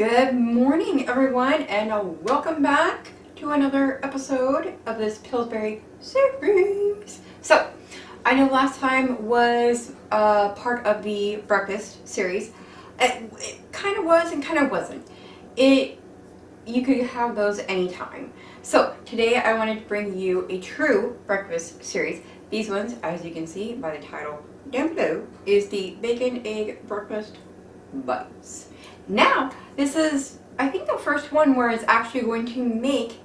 Good morning, everyone, and welcome back to another episode of this Pillsbury series. So, I know last time was part of the breakfast series. It kind of was and kind of wasn't. You could have those anytime. So, today I wanted to bring you a true breakfast series. These ones, as you can see by the title down below, is the bacon egg breakfast bites. Now, this is, I think, the first one where it's actually going to make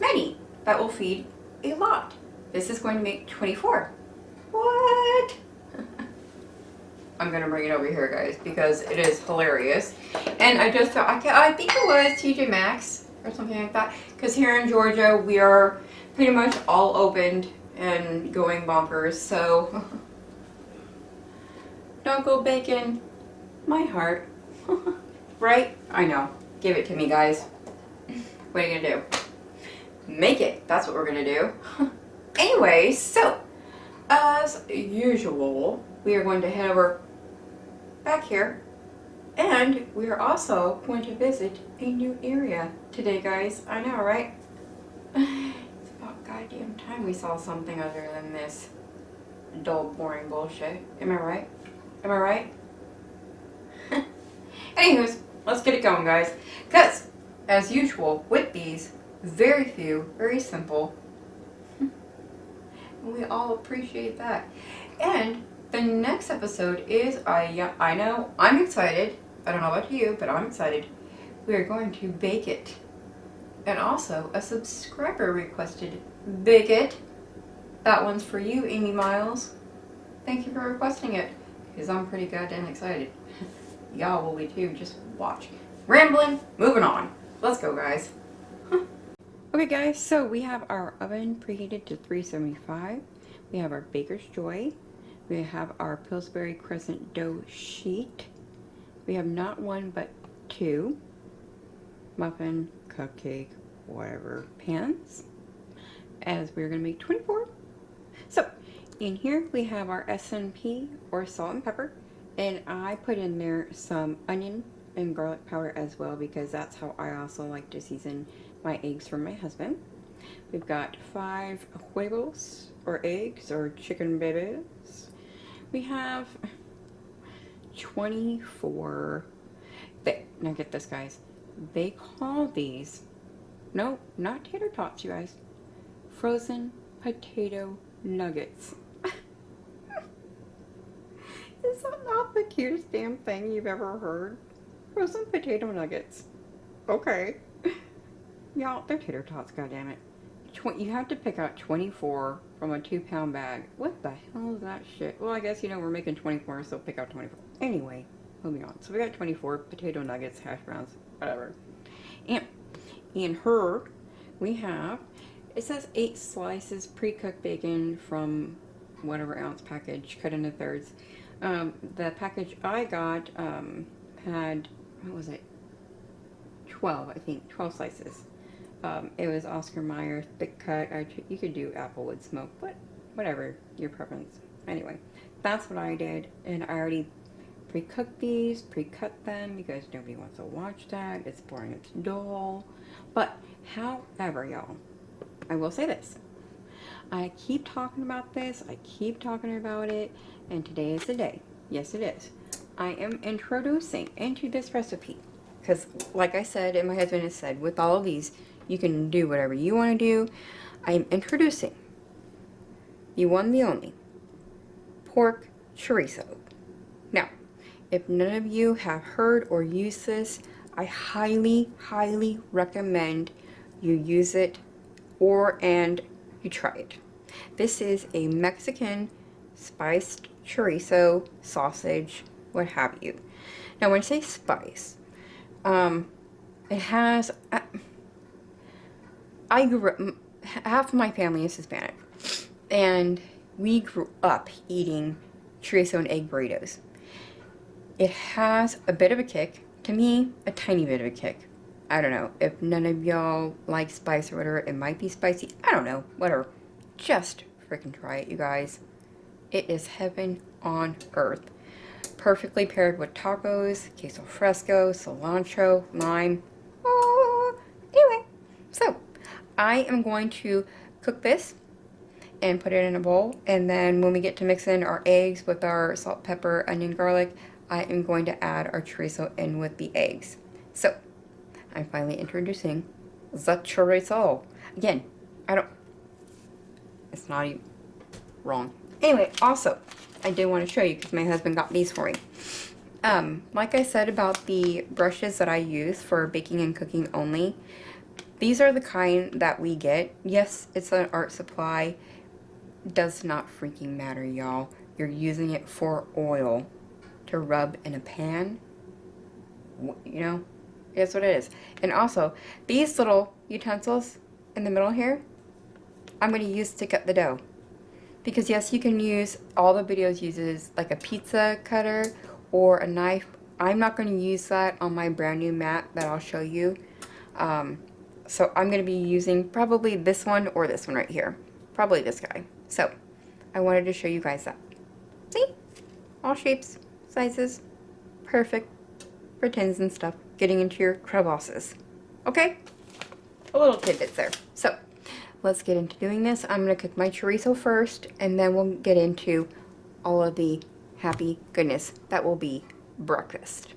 many that will feed a lot. This is going to make 24. What? I'm going to bring it over here, guys, because it is hilarious. And I just thought, I think it was TJ Maxx or something like that. Because here in Georgia, we are pretty much all opened and going bonkers. So, don't go bacon my heart. Right? I know. Give it to me, guys. What are you gonna do? Make it. That's what we're gonna do. Anyway, so, as usual, we are going to head over back here. And we are also going to visit a new area today, guys. I know, right? It's about goddamn time we saw something other than this dull, boring bullshit. Am I right? Am I right? Anyways, let's get it going, guys. Because, as usual, with these, very few, very simple. And we all appreciate that. And the next episode is, I know, I'm excited. I don't know about you, but I'm excited. We are going to bake it. And also, a subscriber requested bake it. That one's for you, Amy Miles. Thank you for requesting it. Because I'm pretty goddamn excited. Y'all will be too. Just watch. Rambling. Moving on. Let's go, guys. Okay, guys. So we have our oven preheated to 375. We have our Baker's Joy. We have our Pillsbury crescent dough sheet. We have not one but two muffin, cupcake, whatever pans. As we're going to make 24. So in here we have our S&P or salt and pepper. And I put in there some onion and garlic powder as well because that's how I also like to season my eggs for my husband. We've got 5 huevos or eggs or chicken babies. We have 24. Now get this, guys. They call these, no, not tater tots, you guys. Frozen potato nuggets. Is that not the cutest damn thing you've ever heard? Frozen potato nuggets. Okay. Y'all, they're tater tots, goddammit. You have to pick out 24 from a 2-pound bag. What the hell is that shit? Well, I guess, you know, we're making 24, so pick out 24. Anyway, moving on. So we got 24 potato nuggets, hash browns, whatever. And in her, we have, it says 8 slices pre-cooked bacon from whatever ounce package, cut into thirds. The package I got had, what was it, 12, I think, 12 slices. It was Oscar Mayer, thick cut. You could do applewood smoke, but whatever, your preference. Anyway, that's what I did, and I already pre-cooked these, pre-cut them, because nobody wants to watch that. It's boring, it's dull. But, however, y'all, I will say this. I keep talking about this, I keep talking about it, and today is the day. Yes, it is. I am introducing into this recipe, because like I said, and my husband has said, with all of these, you can do whatever you want to do. I am introducing the one, the only, pork chorizo. Now, if none of you have heard or used this, I highly, highly recommend you use it and you try it. This is a Mexican spiced chorizo, sausage, what have you. Now when I say spice, it has, half of my family is Hispanic, and we grew up eating chorizo and egg burritos. It has a bit of a kick, to me, a tiny bit of a kick. I don't know, if none of y'all like spice or whatever, it might be spicy, I don't know, whatever. Just freaking try it, you guys. It is heaven on earth. perfectly paired with tacos, queso fresco, cilantro, lime. Oh, anyway, so I am going to cook this and put it in a bowl, and then when we get to mix in our eggs with our salt, pepper, onion, garlic, I am going to add our chorizo in with the eggs. So I'm finally introducing the chorizo. Again, it's not even wrong. Anyway, also, I did want to show you because my husband got these for me. Like I said about the brushes that I use for baking and cooking only, these are the kind that we get. Yes, it's an art supply. Does not freaking matter, y'all. You're using it for oil to rub in a pan. You know, that's what it is. And also, these little utensils in the middle here, I'm going to use to cut the dough. Because yes, you can use, all the videos uses like a pizza cutter or a knife. I'm not going to use that on my brand new mat that I'll show you. So I'm going to be using probably this one or this one right here. Probably this guy. So I wanted to show you guys that. See? All shapes, sizes, perfect for tins and stuff. Getting into your crevasses. Okay? A little tidbits there. So let's get into doing this. I'm going to cook my chorizo first, and then we'll get into all of the happy goodness that will be breakfast.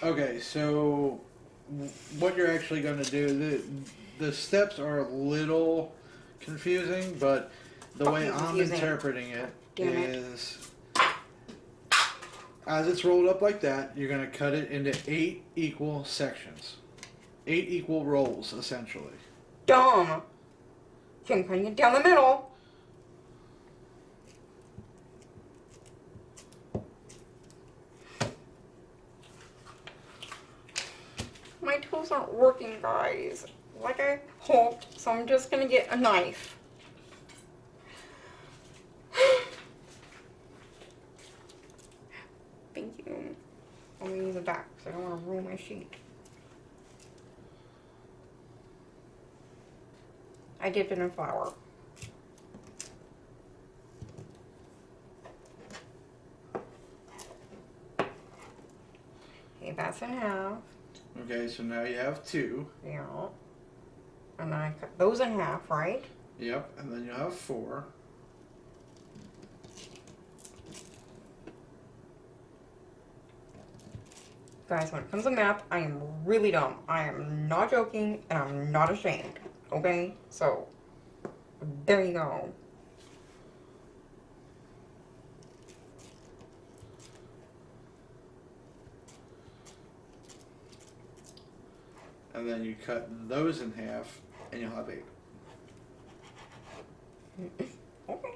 Okay, so what you're actually going to do, the steps are a little confusing, but the way I'm interpreting it is, as it's rolled up like that, you're going to cut it into 8 equal sections. 8 equal rolls, essentially. Dumb. So I'm cutting it down the middle. My tools aren't working, guys, like I hoped, so I'm just gonna get a knife. Thank you. I'm gonna use it back because I don't want to ruin my sheet. I dipped it in flour. Okay, that's in half. Okay, so now you have 2. Yeah. And then I cut those in half, right? Yep, and then you have 4. Guys, when it comes to math, I am really dumb. I am not joking, and I'm not ashamed. Okay? So, there you go. And then you cut those in half, and you'll have 8. Okay.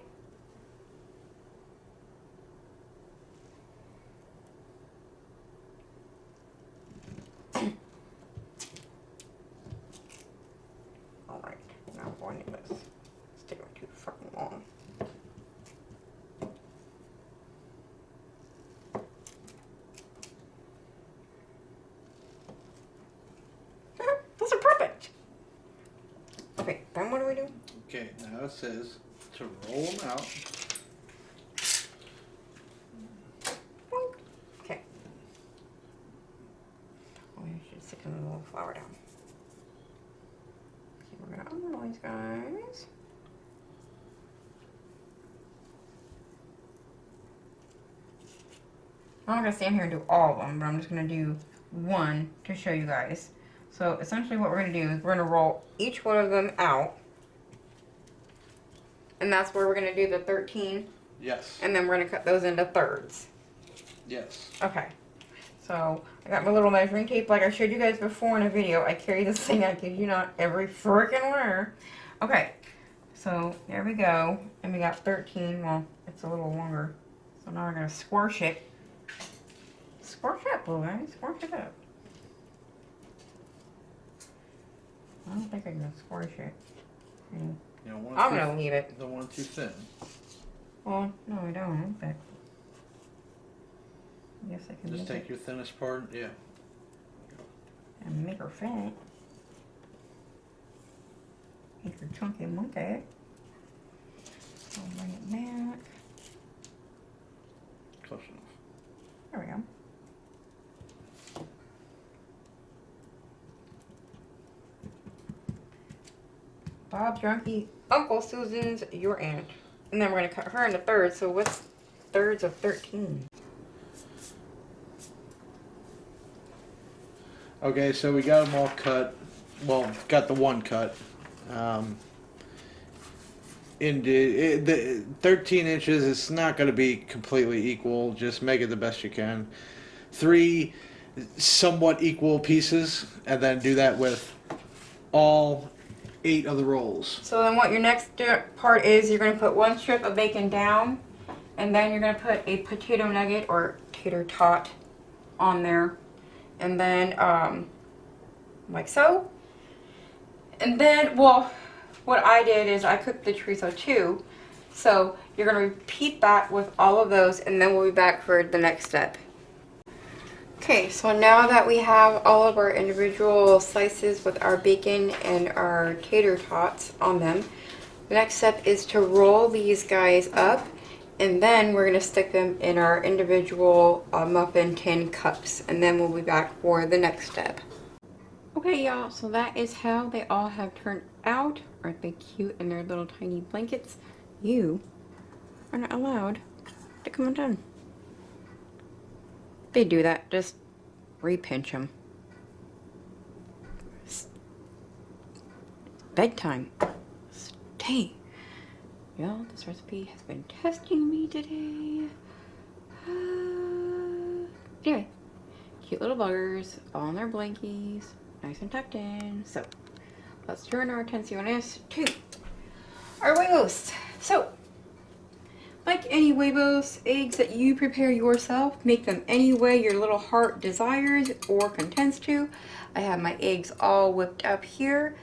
Alright, now I'm going to this. It's taking too fucking long. Those are perfect! Okay, then what do we do? Okay, now it says to roll them out. Okay. Oh, I should stick a little flour down. Okay, we're gonna unroll these guys. I'm not gonna stand here and do all of them, but I'm just gonna do one to show you guys. So essentially what we're gonna do is we're gonna roll each one of them out. And that's where we're gonna do the 13. Yes. And then we're gonna cut those into thirds. Yes. Okay. So I got my little measuring tape like I showed you guys before in a video. I carry this thing, I kid you not, every freaking where. Okay. So there we go. And we got 13. Well, it's a little longer. So now we're gonna squash it. Squash it up, little guy. Squash it up. I don't think I can squash it. You know, I'm gonna leave it. The one too thin. Well, no, I don't. But yes, I can. Just take your thinnest part. Yeah. And make her fat. Make her chunky monkey. I'll bring it back. Close enough. There we go. Bob's Drunky, Uncle Susan's your aunt. And then we're going to cut her into thirds. So what's thirds of 13? Okay, so we got them all cut. Well, got the one cut. Into the 13 inches. It's not going to be completely equal. Just make it the best you can. 3 somewhat equal pieces, and then do that with all 8 of the rolls. So then what your next part is, you're going to put 1 strip of bacon down, and then you're going to put a potato nugget or tater tot on there, and then like so. And then, well, what I did is I cooked the chorizo too, so you're going to repeat that with all of those, and then we'll be back for the next step. Okay, so now that we have all of our individual slices with our bacon and our tater tots on them, the next step is to roll these guys up, and then we're going to stick them in our individual muffin tin cups, and then we'll be back for the next step. Okay, y'all, so that is how they all have turned out. Aren't they cute in their little tiny blankets? You are not allowed to come undone. They do that, just re-pinch them. It's bedtime. Stay. Y'all, this recipe has been testing me today. Anyway, cute little buggers on their blankies, nice and tucked in. So, let's turn our attenciones to our huevos. So, like any huevos, eggs that you prepare yourself, make them any way your little heart desires or contends to. I have my eggs all whipped up here.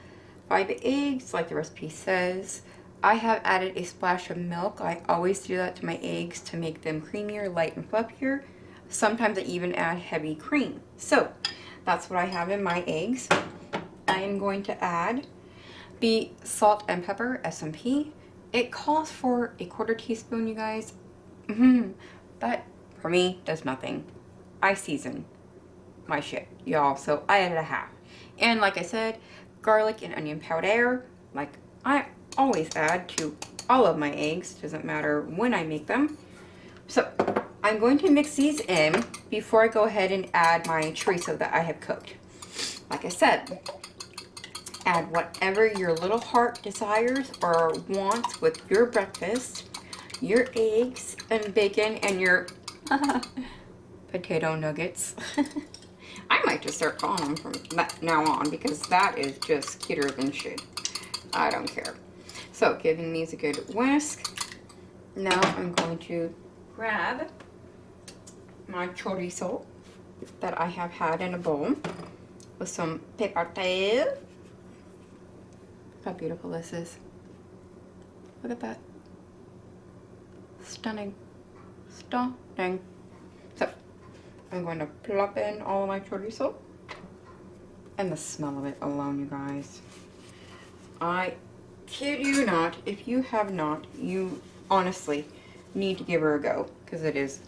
5 eggs, like the recipe says. I have added a splash of milk. I always do that to my eggs to make them creamier, light, and fluffier. Sometimes I even add heavy cream. So, that's what I have in my eggs. I am going to add the salt and pepper, SMP. It calls for a 1/4 teaspoon, you guys. That, for me, does nothing. I season my shit, y'all, so I added 1/2. And like I said, garlic and onion powder, like I always add to all of my eggs. Doesn't matter when I make them. So, I'm going to mix these in before I go ahead and add my chorizo that I have cooked. Like I said, add whatever your little heart desires or wants with your breakfast, your eggs and bacon and your potato nuggets. I might just start calling them from now on because that is just cuter than shit. I don't care. So, giving these a good whisk. Now I'm going to grab my chorizo that I have had in a bowl with some pepper. Look how beautiful this is. Look at that. Stunning. Stunning. So, I'm going to plop in all of my chorizo. And the smell of it alone, you guys. I kid you not, if you have not, you honestly need to give her a go. Because it is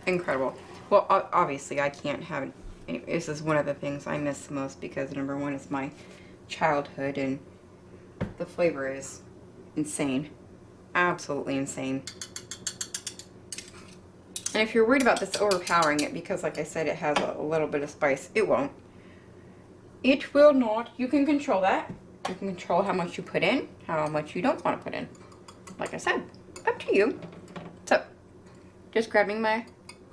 incredible. Well, obviously I can't have it. This is one of the things I miss the most because number one is my childhood and the flavor is insane. Absolutely insane. And if you're worried about this overpowering it, because like I said, it has a little bit of spice, it won't. It will not. You can control that. You can control how much you put in, how much you don't want to put in. Like I said, up to you. So, just grabbing my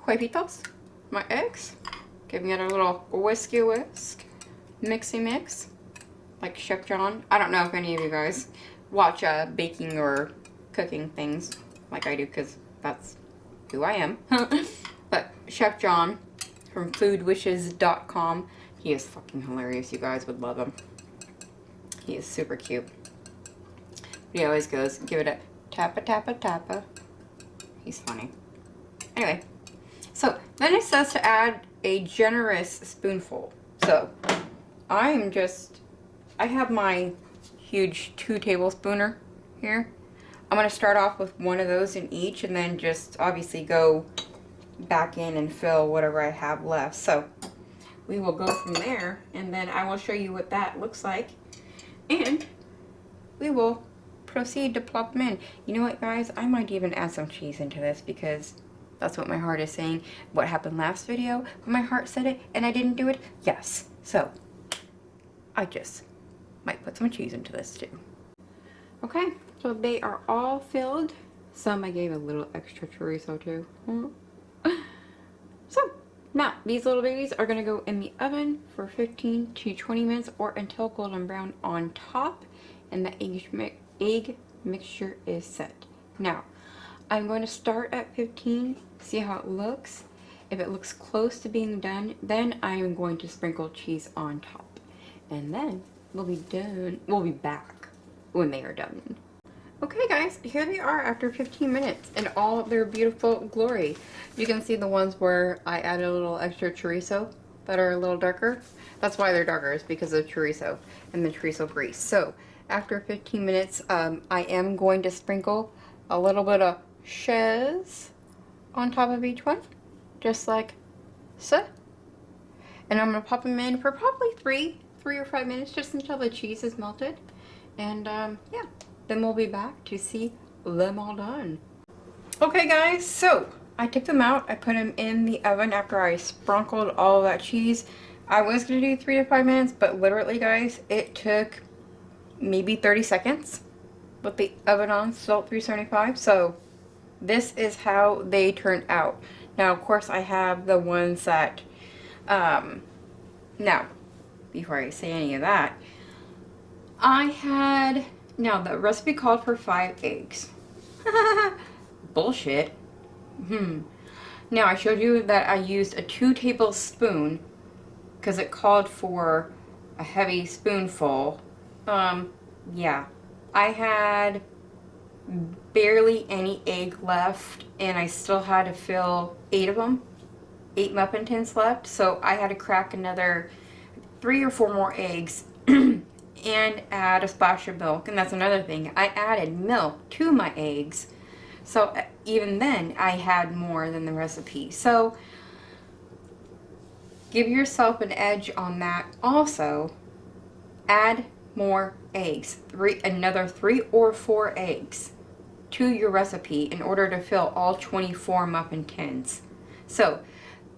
huevitos, my eggs, giving it a little whiskey whisk, mixy mix, like Chef John. I don't know if any of you guys watch baking or cooking things like I do, because that's who I am. But Chef John from foodwishes.com, he is fucking hilarious. You guys would love him. He is super cute. He always goes, give it a tappa, tappa, tappa. He's funny. Anyway, so then it says to add a generous spoonful. So I have my huge 2-tablespooner here. I'm going to start off with one of those in each and then just obviously go back in and fill whatever I have left. So we will go from there and then I will show you what that looks like. And we will proceed to plop them in. You know what, guys? I might even add some cheese into this because that's what my heart is saying. What happened last video when my heart said it and I didn't do it? Yes. So I just might put some cheese into this too. Okay, so they are all filled. Some I gave a little extra chorizo to. So now these little babies are gonna go in the oven for 15 to 20 minutes or until golden brown on top and the egg mixture is set. Now I'm going to start at 15, see how it looks. If it looks close to being done, then I'm going to sprinkle cheese on top. And then we'll be done. We'll be back when they are done. Okay guys, here they are after 15 minutes in all their beautiful glory. You can see the ones where I added a little extra chorizo that are a little darker. That's why they're darker, is because of chorizo and the chorizo grease. So after 15 minutes, I am going to sprinkle a little bit of cheese on top of each one, just like so. And I'm gonna pop them in for probably three or 5 minutes, just until the cheese is melted. And yeah, then we'll be back to see them all done. Okay guys, so I took them out. I put them in the oven after I sprinkled all of that cheese. I was gonna do 3 to 5 minutes, but literally guys, it took maybe 30 seconds with the oven on, still at 375. So this is how they turned out. Now of course I have the ones that now before I say any of that, now the recipe called for 5 eggs. Bullshit. Now I showed you that I used a 2 tablespoon because it called for a heavy spoonful. Yeah, I had barely any egg left and I still had to fill 8 of them, 8 muffin tins left. So I had to crack another 3 or 4 more eggs and add a splash of milk. And that's another thing, I added milk to my eggs. So even then I had more than the recipe. So give yourself an edge on that. Also add more eggs, another 3 or 4 eggs to your recipe in order to fill all 24 muffin tins. So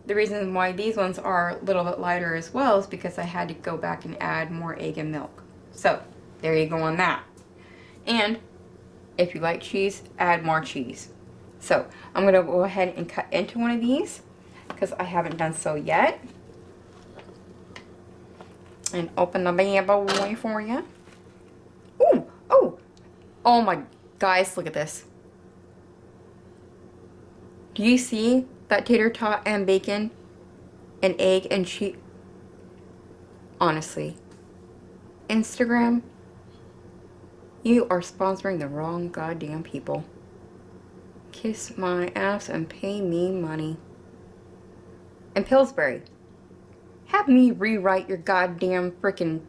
the reason why these ones are a little bit lighter as well is because I had to go back and add more egg and milk. So there you go on that. And if you like cheese, add more cheese. So I'm gonna go ahead and cut into one of these because I haven't done so yet. And open the bad boy for you. Ooh, oh my, guys, look at this. Do you see that tater tot and bacon and egg and cheese? Honestly, Instagram, you are sponsoring the wrong goddamn people. Kiss my ass and pay me money. And Pillsbury, have me rewrite your goddamn freaking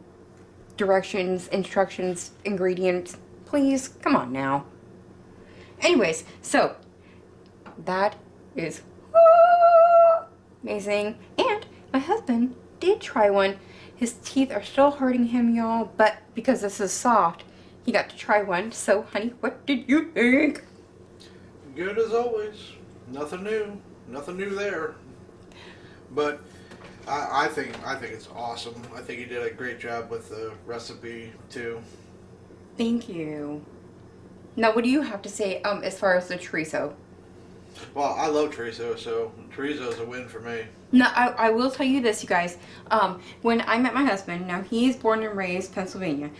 directions, instructions, ingredients. Please, come on now. Anyways, so that is amazing. And my husband did try one. His teeth are still hurting him, y'all, but because this is soft, he got to try one. So, honey, what did you think? Good as always. Nothing new. Nothing new there. But I think it's awesome. I think you did a great job with the recipe too. Thank you. Now, what do you have to say as far as the chorizo? Well, I love chorizo, so chorizo is a win for me. No, I will tell you this, you guys. When I met my husband, now he's born and raised Pennsylvania.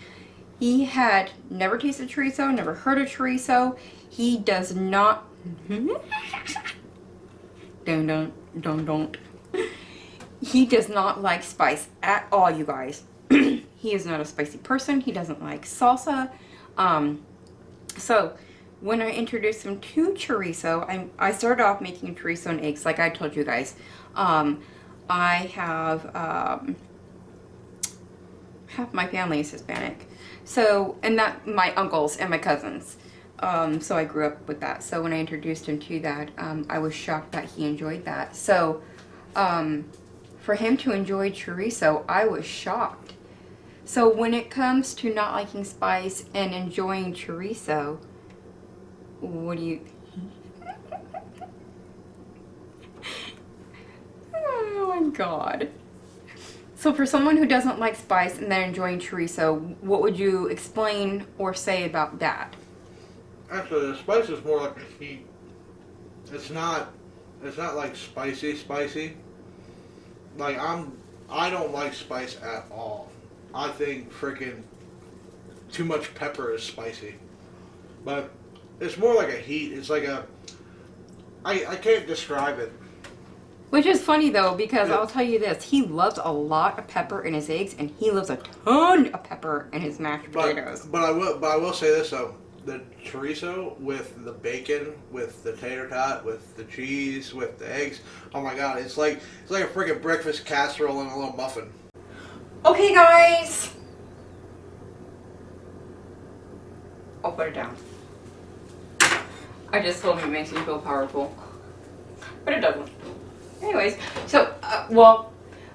He had never tasted chorizo, never heard of chorizo. He does not. Don't. He does not like spice at all, you guys. He is not a spicy person. He doesn't like salsa. So when I introduced him to chorizo, I started off making chorizo and eggs, like I told you guys. I have half my family is Hispanic. So, and that, my uncles and my cousins. So I grew up with that. So when I introduced him to that, I was shocked that he enjoyed that. So, for him to enjoy chorizo, I was shocked. So when it comes to not liking spice and enjoying chorizo, what do you... Oh my god. So for someone who doesn't like spice and then enjoying chorizo, what would you explain or say about that? Actually, the spice is more like a heat. It's not like spicy. Like I don't like spice at all. I think freaking too much pepper is spicy. But it's more like a heat. It's like a I can't describe it. Which is funny though, because Yeah. I'll tell you this, he loves a lot of pepper in his eggs and he loves a ton of pepper in his mashed potatoes. But I will say this though. The chorizo with the bacon, with the tater tot, with the cheese, with the eggs. Oh my god, it's like a freaking breakfast casserole and a little muffin. Okay guys! I'll put it down. I just told him it makes me feel powerful. But it doesn't. Anyways, so, well,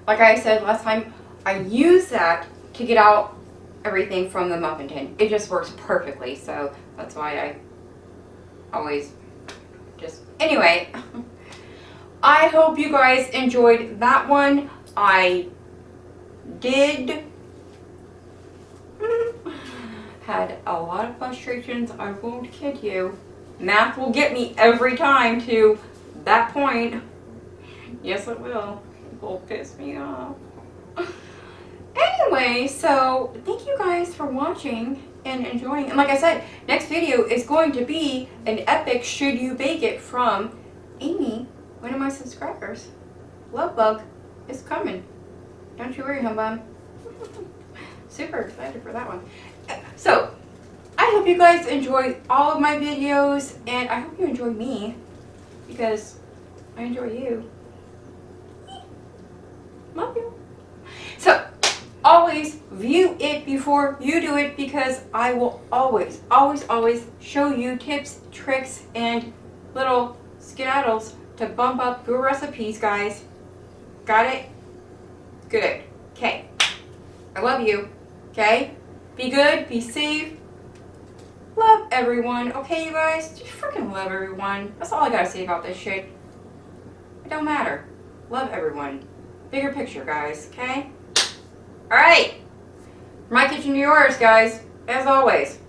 like I said last time, I use that to get out everything from the muffin tin. It just works perfectly, so that's why I always just... Anyway, I hope you guys enjoyed that one. I did. Had a lot of frustrations, I won't kid you. Math will get me every time to that point. Yes, it will. It will piss me off. Anyway, so thank you guys for watching and enjoying. And like I said, next video is going to be an epic should you bake it from Amy, one of my subscribers. Love Bug is coming. Don't you worry, humbug. Super excited for that one. So, I hope you guys enjoy all of my videos, and I hope you enjoy me, because I enjoy you. Love you. So, always view it before you do it, because I will always, always, always show you tips, tricks, and little skedaddles to bump up your recipes, guys. Got it? Good. Okay. I love you. Okay? Be good. Be safe. Love everyone. Okay, you guys? Just freaking love everyone. That's all I gotta say about this shit. It don't matter. Love everyone. Bigger picture, guys. Okay? Alright. My kitchen to yours, guys. As always.